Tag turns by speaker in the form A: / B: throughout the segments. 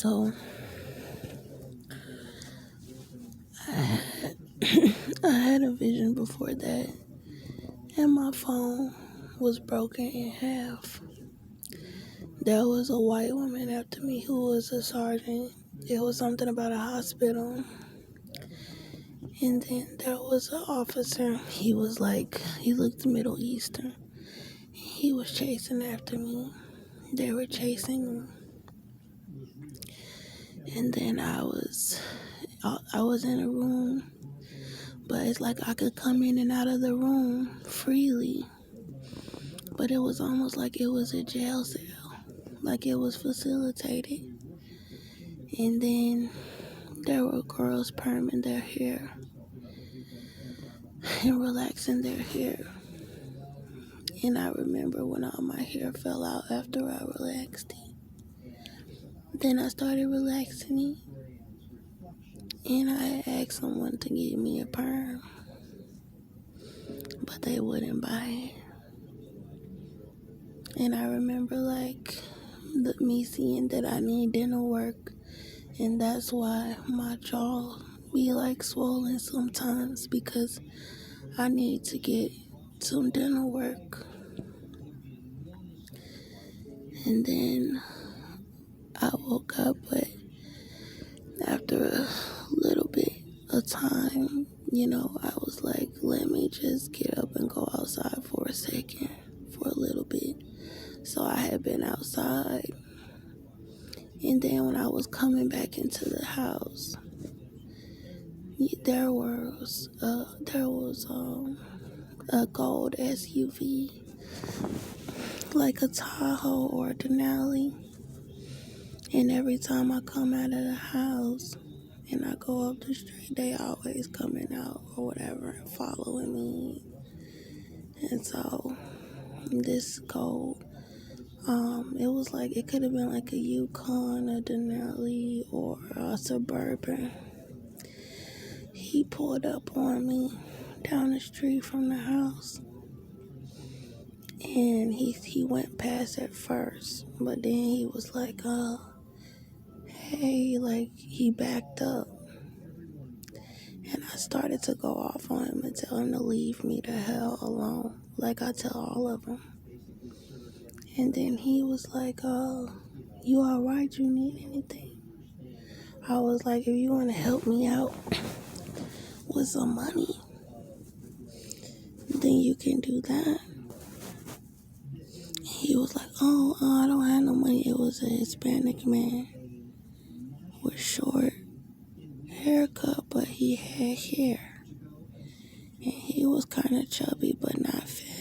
A: So I had a vision before that, and my phone was broken in half. There was a white woman after me who was a sergeant. It was something about a hospital. And then there was an officer. He looked Middle Eastern. He was chasing after me. They were chasing me. And then I was in a room, but it's like I could come in and out of the room freely. But it was almost like it was a jail cell, like it was facilitated. And then there were girls perming their hair and relaxing their hair. And I remember when all my hair fell out after I relaxed it. Then I started relaxing it. And I asked someone to give me a perm, but they wouldn't buy it. And I remember me seeing that I need dental work, and that's why my jaw be swollen sometimes, because I need to get some dental work. And then I woke up, but after a little bit of time, I was like, let me just get up and go outside for a second, for a little bit. So I had been outside, and then when I was coming back into the house, there was a gold SUV, like a Tahoe or a Denali. And every time I come out of the house and I go up the street, they always coming out or whatever and following me. And so this gold, it could have been like a Yukon, a Denali, or a Suburban. He pulled up on me down the street from the house, and he went past at first, but then he was like, hey, he backed up, and I started to go off on him and tell him to leave me the hell alone, like I tell all of them. And then he was like, you alright? You need anything? I was like, if you want to help me out with some money, then you can do that. He was like, I don't have no money. It was a Hispanic man with short haircut, but he had hair. And he was kind of chubby, but not fat.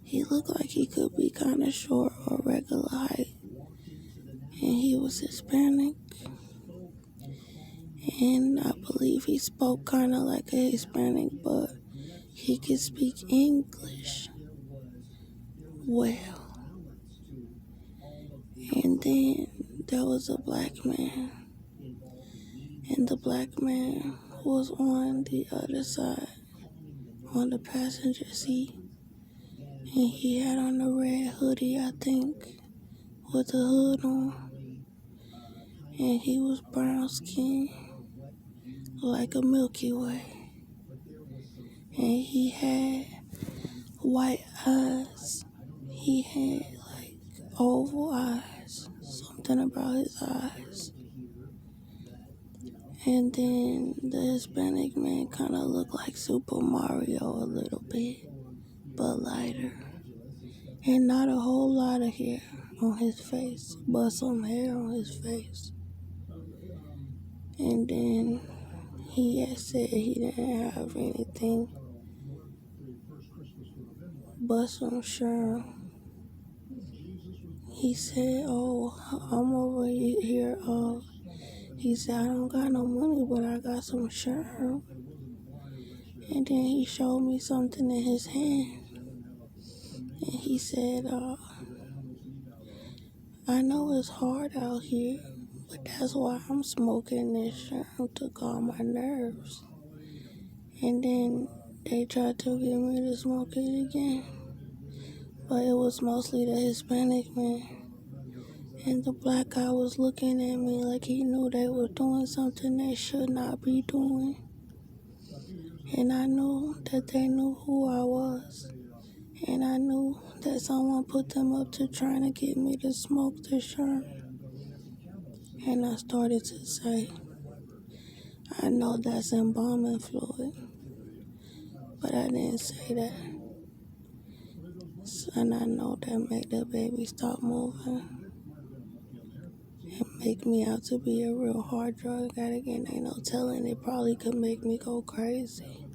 A: He looked like he could be kind of short or regular height. And he was Hispanic. And I believe he spoke kind of like a Hispanic, but he could speak English well. And then there was a black man. And the black man was on the other side, on the passenger seat. And he had on a red hoodie, I think, with a hood on. And he was brown skinned, like a Milky Way. And he had white eyes. He had oval eyes. Something about his eyes. And then the Hispanic man kind of looked like Super Mario a little bit, but lighter. And not a whole lot of hair on his face, but some hair on his face. And then he had said he didn't have anything but some Sherm. He said, I'm over here. He said, I don't got no money, but I got some Sherm. And then he showed me something in his hand. And he said, I know it's hard out here, but that's why I'm smoking this Sherm to calm my nerves. And then they tried to get me to smoke it again. But it was mostly the Hispanic man. And the black guy was looking at me like he knew they were doing something they should not be doing. And I knew that they knew who I was. And I knew that someone put them up to trying to get me to smoke the Sherm. And I started to say, I know that's embalming fluid, but I didn't say that. And I know that make the baby stop moving and make me out to be a real hard drug addict. And ain't no telling, it probably could make me go crazy.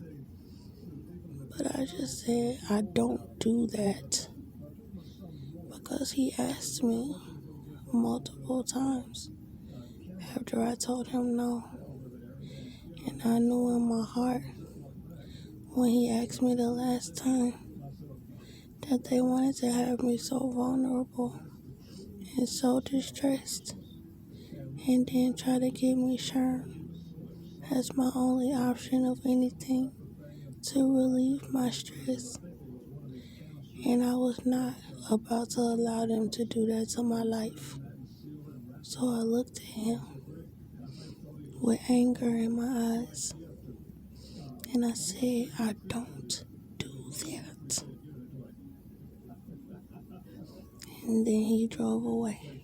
A: But I just said, I don't do that. Because he asked me multiple times after I told him no. And I knew in my heart when he asked me the last time that they wanted to have me so vulnerable and so distressed and then try to give me Sherm as my only option of anything to relieve my stress. And I was not about to allow them to do that to my life. So I looked at him with anger in my eyes and I said, I don't do that. And then he drove away.